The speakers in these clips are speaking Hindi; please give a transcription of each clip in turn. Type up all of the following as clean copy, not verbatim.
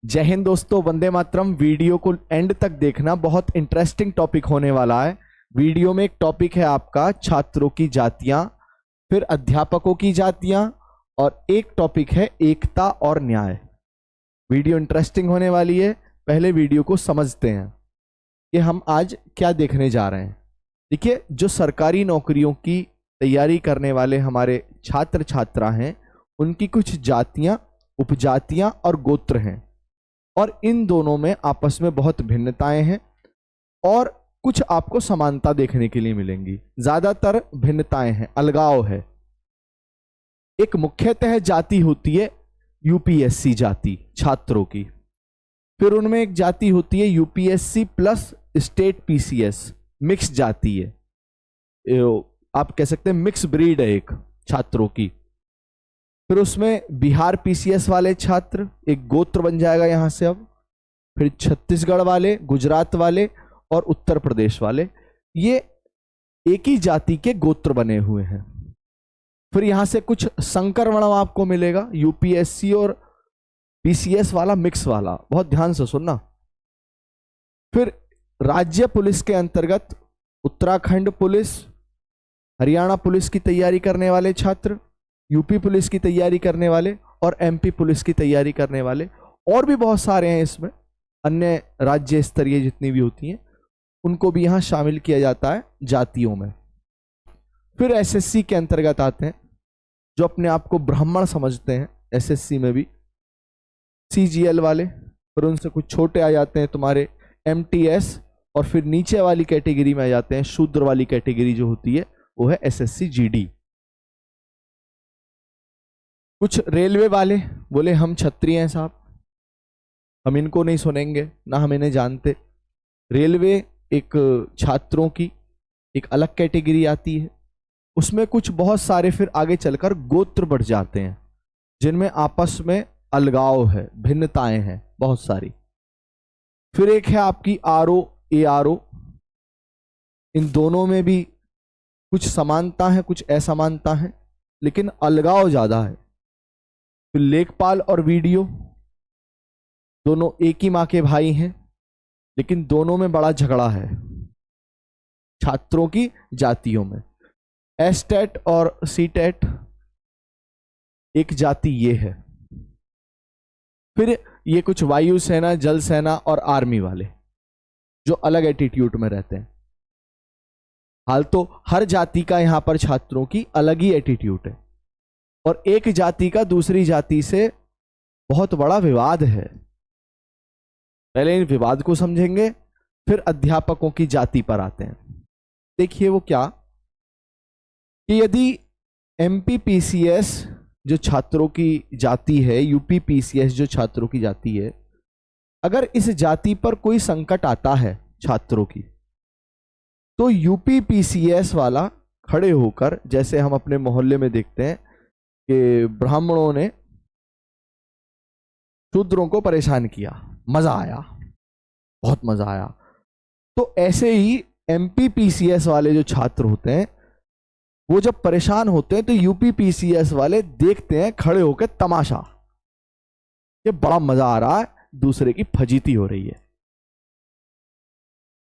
जय हिंद दोस्तों, वंदे मातरम। वीडियो को एंड तक देखना, बहुत इंटरेस्टिंग टॉपिक होने वाला है। वीडियो में एक टॉपिक है आपका छात्रों की जातियां, फिर अध्यापकों की जातियां, और एक टॉपिक है एकता और न्याय। वीडियो इंटरेस्टिंग होने वाली है। पहले वीडियो को समझते हैं कि हम आज क्या देखने जा रहे हैं। देखिए, जो सरकारी नौकरियों की तैयारी करने वाले हमारे छात्र छात्रा हैं, उनकी कुछ जातियां, उपजातियां और गोत्र हैं, और इन दोनों में आपस में बहुत भिन्नताएं हैं और कुछ आपको समानता देखने के लिए मिलेंगी। ज्यादातर भिन्नताएं हैं, अलगाव है। एक मुख्यतः जाति होती है यूपीएससी जाति छात्रों की, फिर उनमें एक जाति होती है UPSC plus state PCS, mix जाति है। आप कह सकते हैं मिक्स ब्रीड है एक छात्रों की। फिर उसमें बिहार पीसीएस वाले छात्र एक गोत्र बन जाएगा यहां से अब। फिर छत्तीसगढ़ वाले, गुजरात वाले और उत्तर प्रदेश वाले, ये एक ही जाति के गोत्र बने हुए हैं। फिर यहां से कुछ संकरमण आपको मिलेगा, यूपीएससी और पीसीएस वाला, मिक्स वाला, बहुत ध्यान से सुनना। फिर राज्य पुलिस के अंतर्गत उत्तराखंड पुलिस, हरियाणा पुलिस की तैयारी करने वाले छात्र, यूपी पुलिस की तैयारी करने वाले और एमपी पुलिस की तैयारी करने वाले, और भी बहुत सारे हैं इसमें, अन्य राज्य स्तरीय जितनी भी होती हैं उनको भी यहाँ शामिल किया जाता है जातियों में। फिर एसएससी के अंतर्गत आते हैं जो अपने आप को ब्राह्मण समझते हैं, एसएससी में भी सीजीएल वाले। फिर उनसे कुछ छोटे आ जाते हैं तुम्हारे एमटीएस, और फिर नीचे वाली कैटेगरी में आ जाते हैं, शूद्र वाली कैटेगरी जो होती है वो है एसएससी जीडी। कुछ रेलवे वाले बोले हम क्षत्रिय हैं साहब, हम इनको नहीं सुनेंगे, ना हम इन्हें जानते। रेलवे एक छात्रों की एक अलग कैटेगरी आती है। उसमें कुछ बहुत सारे फिर आगे चलकर गोत्र बढ़ जाते हैं जिनमें आपस में अलगाव है, भिन्नताएं हैं बहुत सारी। फिर एक है आपकी आरओ, एआरओ। इन दोनों में भी कुछ समानता है, कुछ असमानता है, लेकिन अलगाव ज्यादा है। फिर लेखपाल और वीडियो, दोनों एक ही माँ के भाई हैं, लेकिन दोनों में बड़ा झगड़ा है छात्रों की जातियों में। एसटेट और सीटेट एक जाति ये है। फिर ये कुछ वायुसेना, जल सेना और आर्मी वाले जो अलग एटीट्यूड में रहते हैं। हाल तो हर जाति का यहां पर छात्रों की अलग ही एटीट्यूड है, और एक जाति का दूसरी जाति से बहुत बड़ा विवाद है। पहले इन विवाद को समझेंगे, फिर अध्यापकों की जाति पर आते हैं। देखिए वो क्या कि यदि एमपी पीसीएस जो छात्रों की जाति है, यूपी पीसीएस जो छात्रों की जाति है, अगर इस जाति पर कोई संकट आता है छात्रों की, तो यूपी पीसीएस वाला खड़े होकर, जैसे हम अपने मोहल्ले में देखते हैं कि ब्राह्मणों ने शूद्रों को परेशान किया, मजा आया, बहुत मजा आया, तो ऐसे ही एमपी पीसीएस वाले जो छात्र होते हैं वो जब परेशान होते हैं तो यूपी पीसीएस वाले देखते हैं खड़े होकर तमाशा, ये बड़ा मजा आ रहा है, दूसरे की फजीती हो रही है।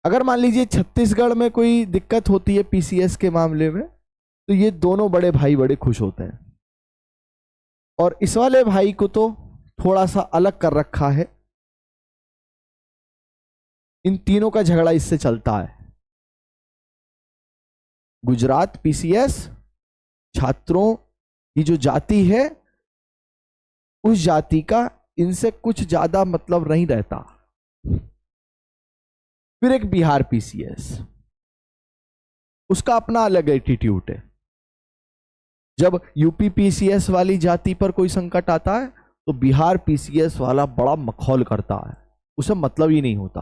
अगर मान लीजिए छत्तीसगढ़ में कोई दिक्कत होती है पीसीएस के मामले में, तो ये दोनों बड़े भाई बड़े खुश होते हैं, और इस वाले भाई को तो थोड़ा सा अलग कर रखा है। इन तीनों का झगड़ा इससे चलता है। गुजरात पीसीएस छात्रों की जो जाति है, उस जाति का इनसे कुछ ज्यादा मतलब नहीं रहता। फिर एक बिहार पीसीएस, उसका अपना अलग एटीट्यूड है। जब यूपी पीसीएस वाली जाति पर कोई संकट आता है तो बिहार पीसीएस वाला बड़ा मखौल करता है, उसे मतलब ही नहीं होता,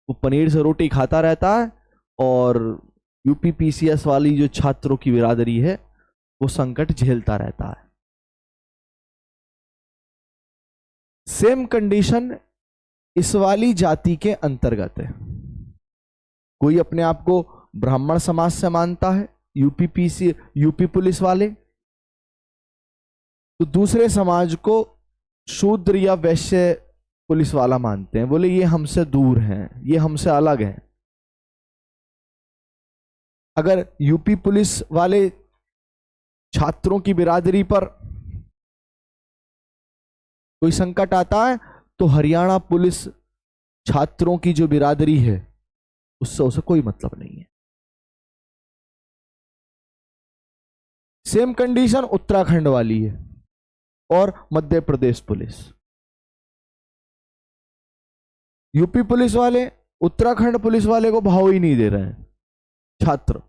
वो पनीर से रोटी खाता रहता है, और यूपी पीसीएस वाली जो छात्रों की बिरादरी है वो संकट झेलता रहता है। सेम कंडीशन इस वाली जाति के अंतर्गत है। कोई अपने आप को ब्राह्मण समाज से मानता है, यूपी पुलिस वाले, तो दूसरे समाज को शूद्र या वैश्य पुलिस वाला मानते हैं, बोले ये हमसे दूर हैं, ये हमसे अलग हैं। अगर यूपी पुलिस वाले छात्रों की बिरादरी पर कोई संकट आता है तो हरियाणा पुलिस छात्रों की जो बिरादरी है उससे उसे कोई मतलब नहीं है। सेम कंडीशन उत्तराखंड वाली है और Madhya Pradesh police. UP police वाले उत्तराखंड पुलिस वाले को भाव ही नहीं दे रहे हैं छात्र।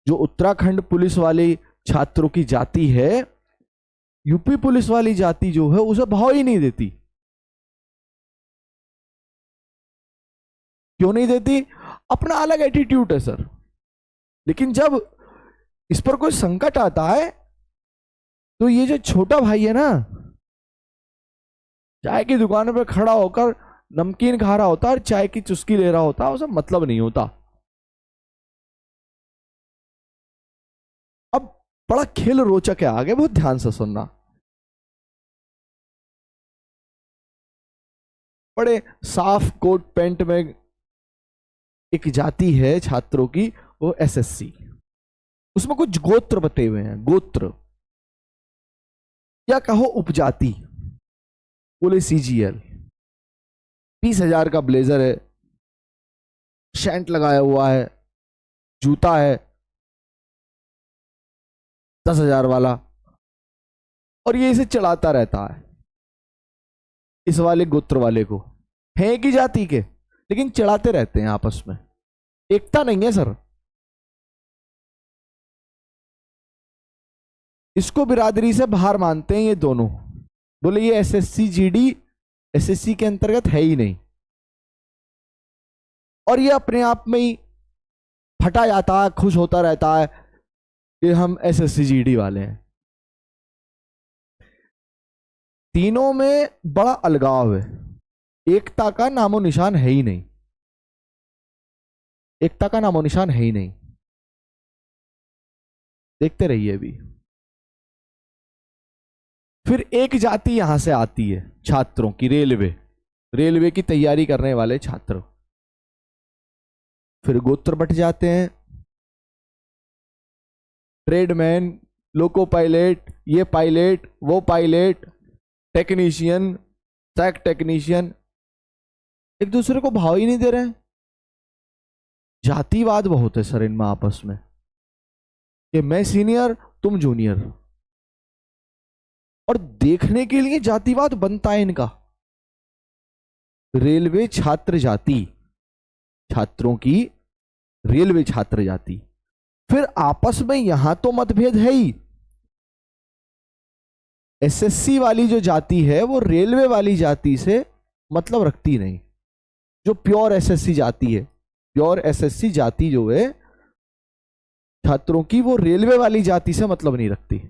जो उत्तराखंड पुलिस वाले छात्रों की जाति है, यूपी पुलिस वाली जाति जो है उसे भाव ही नहीं देती। क्यों नहीं देती? अपना अलग एटीट्यूड है सर। लेकिन जब इस पर कोई संकट आता है तो ये जो छोटा भाई है ना, चाय की दुकान पर खड़ा होकर नमकीन खा रहा होता और चाय की चुस्की ले रहा होता, उसे मतलब नहीं होता। अब बड़ा खेल रोचक है, आगे बहुत ध्यान से सुनना। बड़े साफ कोट पैंट में एक जाति है छात्रों की, वो एसएससी। उसमें कुछ गोत्र बते हुए हैं, गोत्र या कहो उपजाति। बोले सीजीएल, 20,000 का ब्लेजर है, शैंट लगाया हुआ है, जूता है 10,000 वाला, और ये इसे चढ़ाता रहता है। इस वाले गोत्र वाले को है की जाति के, लेकिन चढ़ाते रहते हैं आपस में। एकता नहीं है सर। इसको बिरादरी से बाहर मानते हैं ये दोनों। बोले ये एसएससी जीडी एसएससी के अंतर्गत है ही नहीं, और ये अपने आप में ही फटा जाता है, खुश होता रहता है कि हम एसएससी जीडी वाले हैं। तीनों में बड़ा अलगाव है, एकता का नामो निशान है ही नहीं। एकता का नामो निशान है ही नहीं। देखते रहिए अभी। फिर एक जाति यहां से आती है छात्रों की, रेलवे की तैयारी करने वाले छात्र। फिर गोत्र बट जाते हैं, ट्रेडमैन, लोको पायलट, ये पायलट, वो पायलट, टेक्नीशियन, ट्रैक टेक्नीशियन। एक दूसरे को भाव ही नहीं दे रहे हैं। जातिवाद बहुत है सर इनमें आपस में, कि मैं सीनियर तुम जूनियर, और देखने के लिए जातिवाद बनता है इनका। रेलवे छात्र जाति, छात्रों की रेलवे छात्र जाति। फिर आपस में यहां तो मतभेद है ही। एसएससी वाली जो जाति है वो रेलवे वाली जाति से मतलब रखती नहीं। जो प्योर एसएससी जाति है, प्योर एसएससी जाति जो है छात्रों की, वो रेलवे वाली जाति से मतलब नहीं रखती।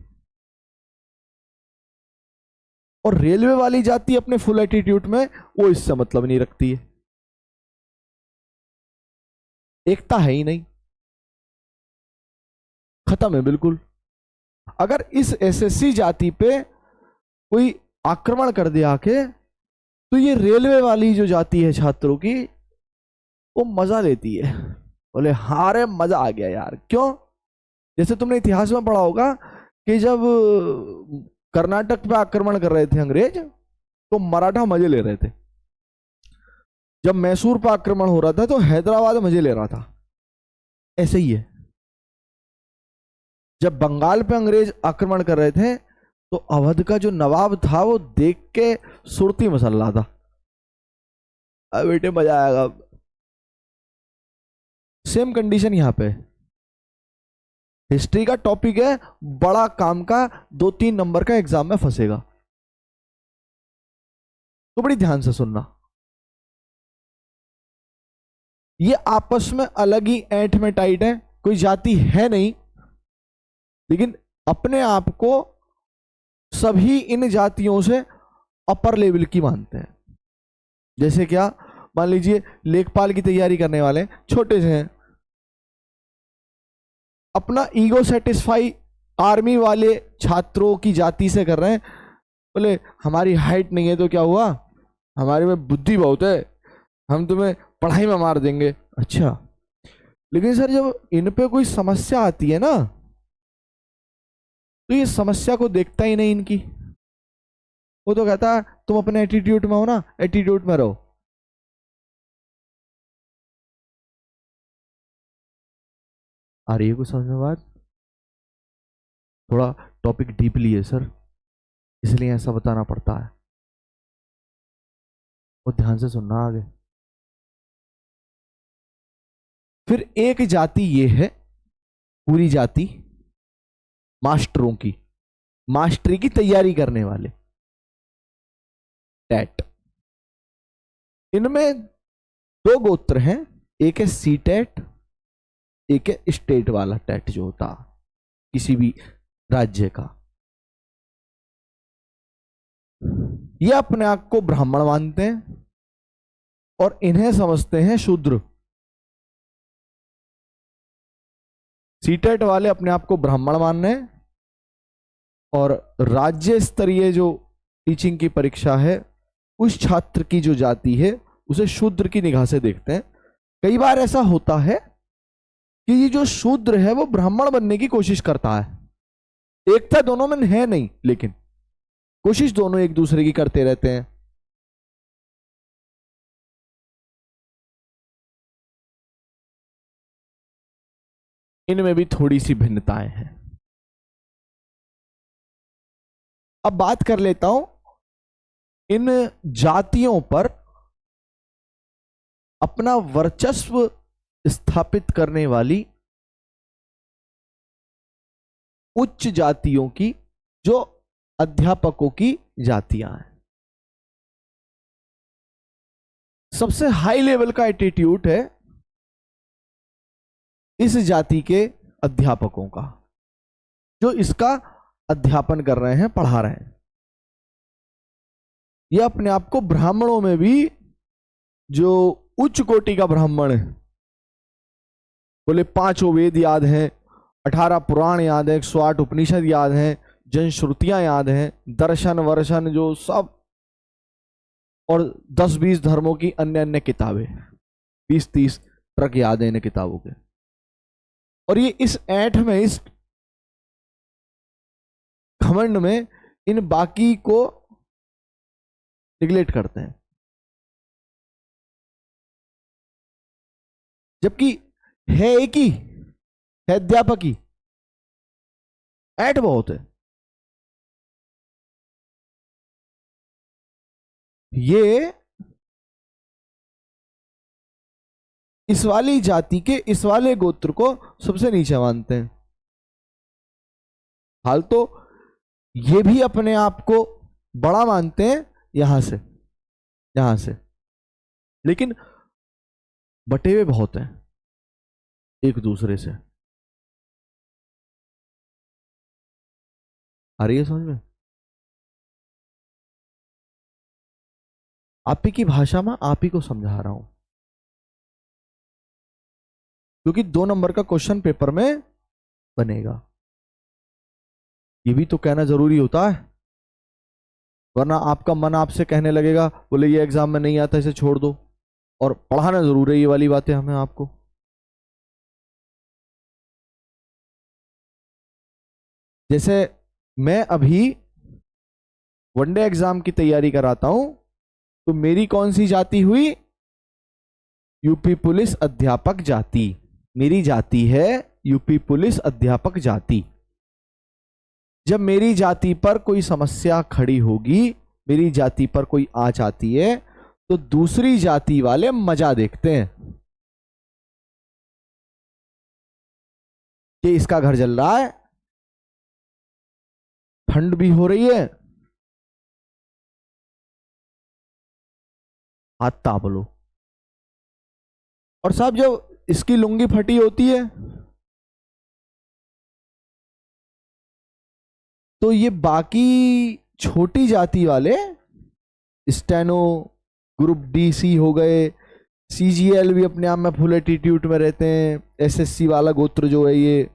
और रेलवे वाली जाति अपने फुल एटीट्यूड में वो इससे मतलब नहीं रखती है। एकता है ही नहीं, खत्म है बिल्कुल। अगर इस एसएससी जाति पे कोई आक्रमण कर दे आके, तो ये रेलवे वाली जो जाति है छात्रों की, वो मजा लेती है। बोले हाँ रे मजा आ गया यार। क्यों? जैसे तुमने इतिहास में पढ़ा होगा कि जब कर्नाटक पे आक्रमण कर रहे थे अंग्रेज, तो मराठा मजे ले रहे थे। जब मैसूर पर आक्रमण हो रहा था तो हैदराबाद मजे ले रहा था। ऐसे ही है। जब बंगाल पे अंग्रेज आक्रमण कर रहे थे तो अवध का जो नवाब था वो देख के सुरती मसल रहा था, अब बेटे मजा आएगा। सेम कंडीशन यहां पे। हिस्ट्री का टॉपिक है, बड़ा काम का, 2-3 नंबर का एग्जाम में फंसेगा, तो बड़ी ध्यान से सुनना। ये आपस में अलग ही ऐंठ में टाइट है, कोई जाति है नहीं, लेकिन अपने आप को सभी इन जातियों से अपर लेवल की मानते हैं। जैसे क्या, मान लीजिए लेखपाल की तैयारी करने वाले छोटे से हैं, अपना ईगो सेटिस्फाई आर्मी वाले छात्रों की जाति से कर रहे हैं। बोले हमारी हाइट नहीं है तो क्या हुआ, हमारे में बुद्धि बहुत है, हम तुम्हें पढ़ाई में मार देंगे। अच्छा, लेकिन सर जब इन पे कोई समस्या आती है ना, तो ये समस्या को देखता ही नहीं इनकी। वो तो कहता है तुम अपने एटीट्यूड में हो ना, एटीट्यूड में रहो। आ रही है कुछ समझ में बात? थोड़ा टॉपिक डीपली है सर, इसलिए ऐसा बताना पड़ता है। वो ध्यान से सुनना आगे। फिर एक जाति ये है, पूरी जाति मास्टरों की, मास्टरी की तैयारी करने वाले, टेट। इनमें दो गोत्र हैं, एक है सी टेट, एक है स्टेट वाला टेट जो होता किसी भी राज्य का। ये अपने आप को ब्राह्मण मानते हैं और इन्हें समझते हैं शूद्र। सीटेट वाले अपने आप को ब्राह्मण मान रहे हैं और राज्य स्तरीय जो टीचिंग की परीक्षा है, उस छात्र की जो जाति है उसे शूद्र की निगाह से देखते हैं। कई बार ऐसा होता है कि ये जो शूद्र है वो ब्राह्मण बनने की कोशिश करता है। एकता दोनों में है नहीं, लेकिन कोशिश दोनों एक दूसरे की करते रहते हैं। इनमें भी थोड़ी सी भिन्नताएं हैं। अब बात कर लेता हूं इन जातियों पर अपना वर्चस्व स्थापित करने वाली उच्च जातियों की, जो अध्यापकों की जातियां हैं। सबसे हाई लेवल का एटीट्यूड है इस जाति के अध्यापकों का, जो इसका अध्यापन कर रहे हैं, पढ़ा रहे हैं। यह अपने आप को ब्राह्मणों में भी जो उच्च कोटि का ब्राह्मण है, बोले 5 वेद याद हैं, 18 पुराण याद है, 108 उपनिषद याद हैं, जनश्रुतियां याद हैं, दर्शन वर्शन जो सब, और 10-20 धर्मों की अन्य अन्य किताबें, 20-30 ट्रक याद है इन किताबों के। और ये इस ऐंठ में, इस घमंड में इन बाकी को निगलेक्ट करते हैं, जबकि है एक ही, है अध्यापक ही, ऐंठ बहुत है। ये इस वाली जाति के इस वाले गोत्र को सबसे नीचे मानते हैं। हाल तो ये भी अपने आप को बड़ा मानते हैं यहां से, लेकिन बटे हुए बहुत हैं एक दूसरे से। आ रही है समझ में? आप ही की भाषा में आप ही को समझा रहा हूं, क्योंकि 2 नंबर का क्वेश्चन पेपर में बनेगा। ये भी तो कहना जरूरी होता है, वरना आपका मन आपसे कहने लगेगा, बोले ये एग्जाम में नहीं आता, इसे छोड़ दो। और पढ़ाना जरूर है ये वाली बातें हमें आपको। जैसे मैं अभी वनडे एग्जाम की तैयारी कराता हूं, तो मेरी कौन सी जाति हुई? यूपी पुलिस अध्यापक जाति। मेरी जाति है यूपी पुलिस अध्यापक जाति। जब मेरी जाति पर कोई समस्या खड़ी होगी, मेरी जाति पर कोई आंच आती है, तो दूसरी जाति वाले मजा देखते हैं कि इसका घर जल रहा है, ठंड भी हो रही है, हाथ ताप लो। और साहब जब इसकी लुंगी फटी होती है, तो ये बाकी छोटी जाति वाले, स्टेनो, ग्रुप डी सी हो गए, सीजीएल भी अपने आप में फुल एटीट्यूड में रहते हैं, एसएससी वाला गोत्र जो है ये,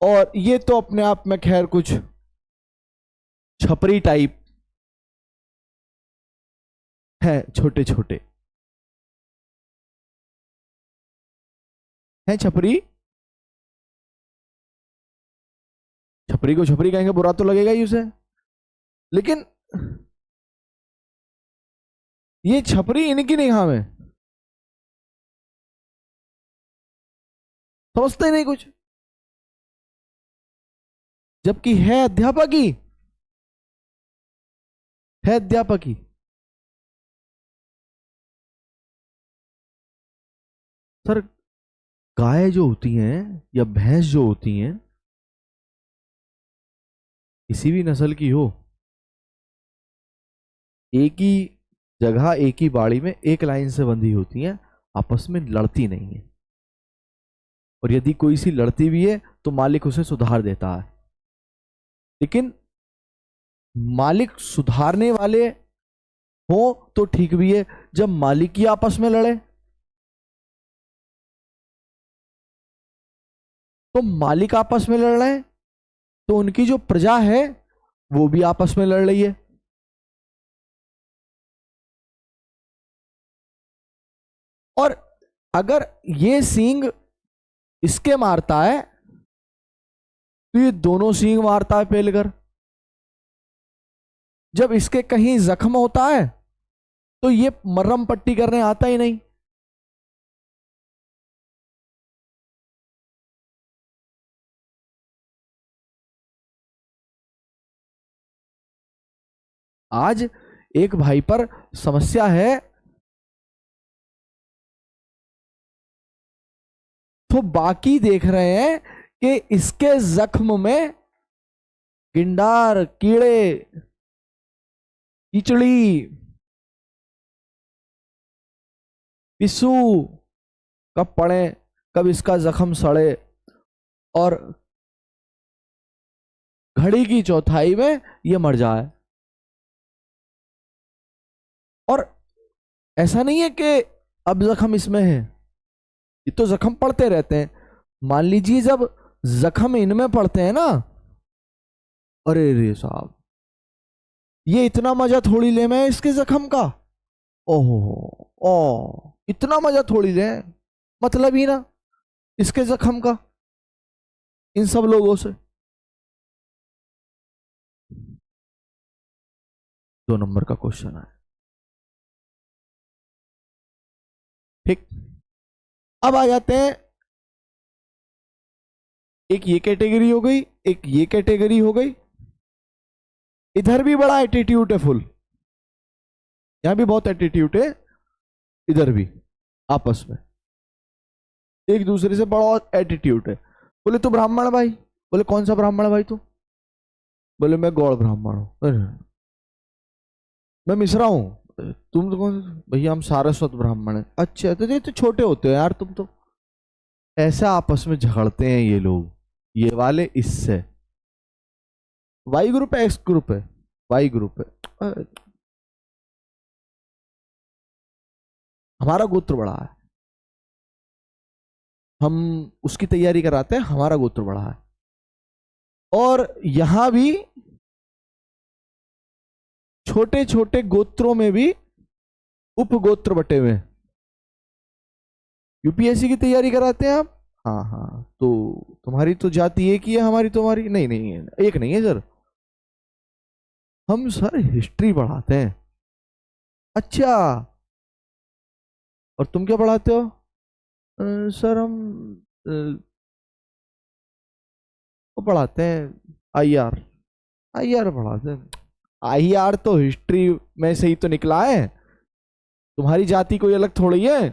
और ये तो अपने आप में खैर कुछ छपरी टाइप, हैं छोटे छोटे, हैं छपरी। छपरी को छपरी कहेंगे, बुरा तो लगेगा ही उसे, लेकिन ये छपरी इनकी निगाह में समझते ही नहीं कुछ, जबकि है अध्यापक ही, है अध्यापक ही। सर गाय जो होती हैं या भैंस जो होती हैं, किसी भी नस्ल की हो, एक ही जगह एक ही बाड़ी में एक लाइन से बंधी होती हैं, आपस में लड़ती नहीं है। और यदि कोई सी लड़ती भी है तो मालिक उसे सुधार देता है। लेकिन मालिक सुधारने वाले हो तो ठीक भी है, जब मालिक ही आपस में लड़े तो मालिक आपस में लड़ रहे हैं तो उनकी जो प्रजा है वो भी आपस में लड़ रही है। और अगर ये सींग इसके मारता है तो ये दोनों सींग मारता है पेलकर। जब इसके कहीं जख्म होता है तो ये मरहम पट्टी करने आता ही नहीं। आज एक भाई पर समस्या है तो बाकी देख रहे हैं कि इसके जख्म में गिंडार, कीड़े, कीचड़ी, पिस्सू कब पड़े, कब इसका जख्म सड़े, और घड़ी की चौथाई में ये मर जाए। और ऐसा नहीं है कि अब जख्म इसमें है, ये तो जख्म पड़ते रहते हैं। मान लीजिए जब जख्म इनमें पड़ते हैं ना, अरे रे साहब, ये इतना मजा थोड़ी ले मैं इसके जख्म का, ओहो ओ इतना मजा थोड़ी ले, मतलब ही ना इसके जख्म का इन सब लोगों से। 2 नंबर का क्वेश्चन है, ठीक। अब आ जाते हैं, एक ये कैटेगरी हो गई, एक ये कैटेगरी हो गई। इधर भी बड़ा एटीट्यूड है फुल, यहां भी बहुत एटीट्यूड है, इधर भी आपस में एक दूसरे से बड़ा एटीट्यूड है। बोले तू ब्राह्मण भाई, बोले कौन सा ब्राह्मण भाई तू, बोले मैं गौड़ ब्राह्मण हूं। मैं मिश्रा हूं, तुम तो कौन, भैया हम सारस्वत ब्राह्मण है। अच्छा तो ये तो छोटे होते हो यार तुम तो। ऐसा आपस में झगड़ते हैं ये लोग, ये वाले इससे। वाई ग्रुप है, एक्स ग्रुप है, वाई ग्रुप है, हमारा गोत्र बड़ा है, हम उसकी तैयारी कराते हैं, हमारा गोत्र बड़ा है। और यहां भी छोटे छोटे गोत्रों में भी उपगोत्र बटे हुए। यूपीएससी की तैयारी कराते हैं आप, हाँ हाँ, तो तुम्हारी तो जाति एक ही है, हमारी तुम्हारी नहीं, नहीं है, एक नहीं है सर। हम सर हिस्ट्री पढ़ाते हैं। अच्छा, और तुम क्या पढ़ाते हो? सर हम वो पढ़ाते हैं आईआर। आईआर पढ़ाते हैं। आईआर तो हिस्ट्री में से ही तो निकला है, तुम्हारी जाति कोई अलग थोड़ी है।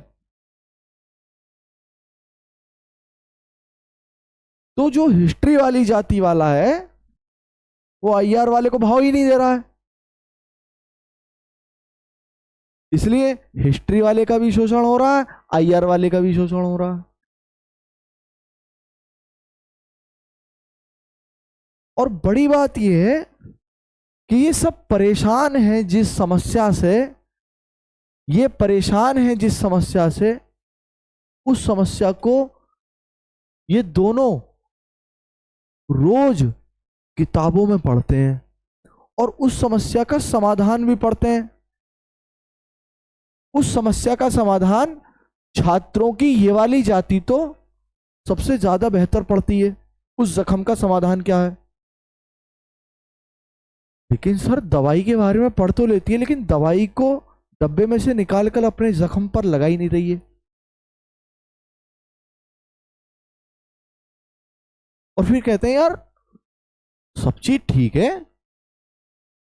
तो जो हिस्ट्री वाली जाति वाला है वो आईआर वाले को भाव ही नहीं दे रहा है, इसलिए हिस्ट्री वाले का भी शोषण हो रहा है, आईआर वाले का भी शोषण हो रहा है। और बड़ी बात यह है कि ये सब परेशान हैं जिस समस्या से, ये परेशान हैं जिस समस्या से, उस समस्या को ये दोनों रोज किताबों में पढ़ते हैं और उस समस्या का समाधान भी पढ़ते हैं। उस समस्या का समाधान छात्रों की ये वाली जाति तो सबसे ज्यादा बेहतर पढ़ती है। उस जख्म का समाधान क्या है? लेकिन सर दवाई के बारे में पढ़ तो लेती है, लेकिन दवाई को डब्बे में से निकाल कर अपने जख्म पर लगा ही नहीं रही है। और फिर कहते हैं यार सब चीज ठीक है,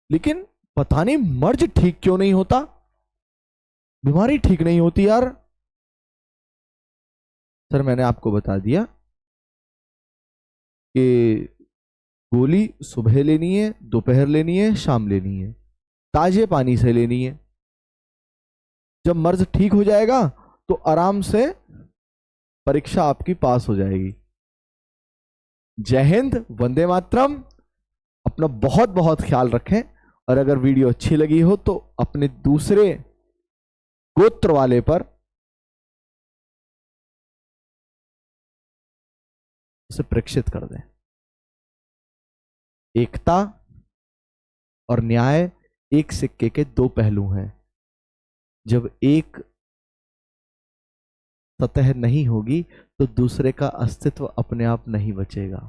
लेकिन पता नहीं मर्ज ठीक क्यों नहीं होता, बीमारी ठीक नहीं होती यार। सर मैंने आपको बता दिया कि गोली सुबह लेनी है, दोपहर लेनी है, शाम लेनी है, ताजे पानी से लेनी है। जब मर्ज ठीक हो जाएगा तो आराम से परीक्षा आपकी पास हो जाएगी। जय हिंद, वंदे मातरम। अपना बहुत बहुत ख्याल रखें, और अगर वीडियो अच्छी लगी हो तो अपने दूसरे गोत्र वाले पर उसे प्रेक्षित कर दें। एकता और न्याय एक सिक्के के दो पहलू हैं। जब एक सतह नहीं होगी तो दूसरे का अस्तित्व अपने आप नहीं बचेगा।